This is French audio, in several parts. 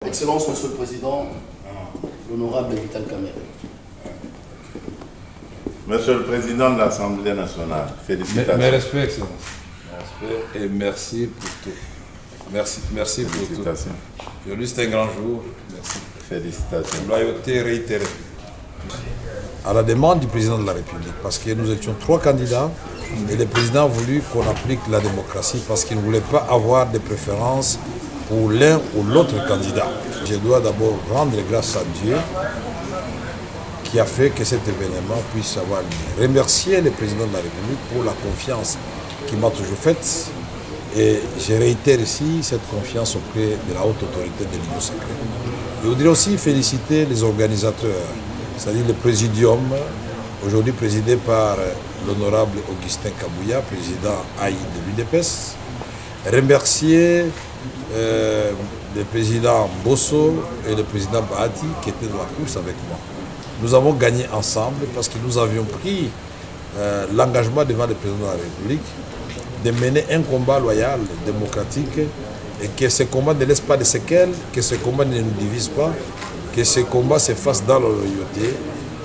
Excellence, Monsieur le Président, l'honorable Vital Kamerhe. Monsieur le Président de l'Assemblée nationale, félicitations. Mes respects, Excellence. Mes respects et merci pour tout. Merci pour tout. Aujourd'hui, c'est un grand jour. Merci. Félicitations. Loyauté réitérée. À la demande du président de la République, parce que nous étions 3 candidats et le président a voulu qu'on applique la démocratie parce qu'il ne voulait pas avoir de préférence pour l'un ou l'autre candidat. Je dois d'abord rendre grâce à Dieu qui a fait que cet événement puisse avoir lieu. Remercier le président de la République pour la confiance qu'il m'a toujours faite et je réitère ici cette confiance auprès de la haute autorité de l'Union sacrée. Je voudrais aussi féliciter les organisateurs, c'est-à-dire le présidium, aujourd'hui présidé par l'honorable Augustin Kabouya, président AI de l'UDPS. Remercier le président Bosso et le président Bahati qui étaient dans la course avec moi. Nous avons gagné ensemble parce que nous avions pris l'engagement devant le président de la République de mener un combat loyal, démocratique, et que ce combat ne laisse pas de séquelles, que ce combat ne nous divise pas, que ce combat se fasse dans la loyauté,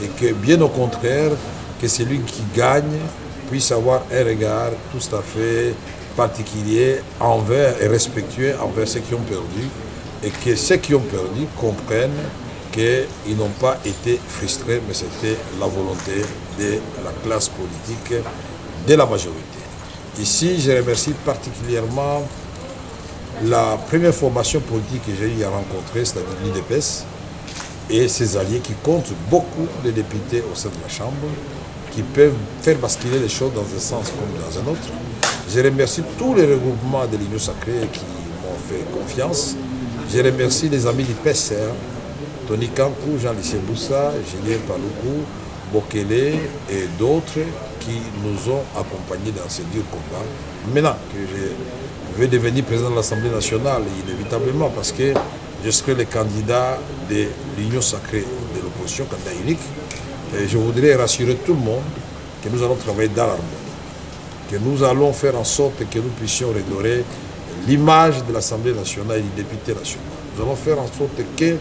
et que bien au contraire, que celui qui gagne puisse avoir un regard tout à fait particulier envers et respectueux envers ceux qui ont perdu, et que ceux qui ont perdu comprennent qu'ils n'ont pas été frustrés, mais c'était la volonté de la classe politique, de la majorité. Ici, je remercie particulièrement la première formation politique que j'ai eu à rencontrer, c'est-à-dire l'UDPS, et ses alliés qui comptent beaucoup de députés au sein de la Chambre, qui peuvent faire basculer les choses dans un sens comme dans un autre. Je remercie tous les regroupements de l'Union sacrée qui m'ont fait confiance. Je remercie les amis du PCR, Tony Kankou, Jean-Lycée Boussa, Julien Paloukou, Bokele et d'autres qui nous ont accompagnés dans ce dur combat. Maintenant que je vais devenir président de l'Assemblée nationale, inévitablement, parce que je serai le candidat de l'Union sacrée de l'opposition, candidat unique, et je voudrais rassurer tout le monde que nous allons travailler dans l'harmonie, que nous allons faire en sorte que nous puissions redorer l'image de l'Assemblée nationale et du député national. Nous allons faire en sorte que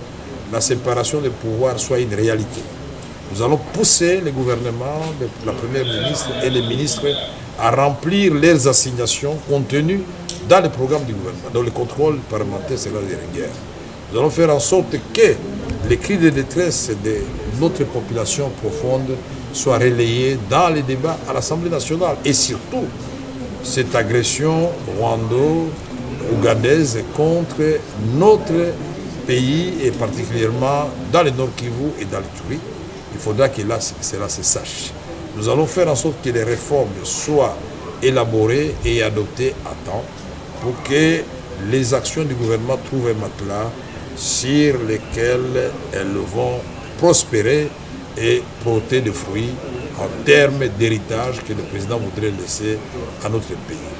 la séparation des pouvoirs soit une réalité. Nous allons pousser le gouvernement, la première ministre et les ministres à remplir leurs assignations contenues dans le programme du gouvernement, dont le contrôle parlementaire sera de rigueur. Nous allons faire en sorte que les cris de détresse de notre population profonde soient relayés dans les débats à l'Assemblée nationale. Et surtout, cette agression rwando-ougandaise contre notre pays, et particulièrement dans le Nord Kivu et dans le Turi, il faudra que là, cela se sache. Nous allons faire en sorte que les réformes soient élaborées et adoptées à temps pour que les actions du gouvernement trouvent un matelas sur lesquels elles vont prospérer et porter des fruits en termes d'héritage que le président voudrait laisser à notre pays.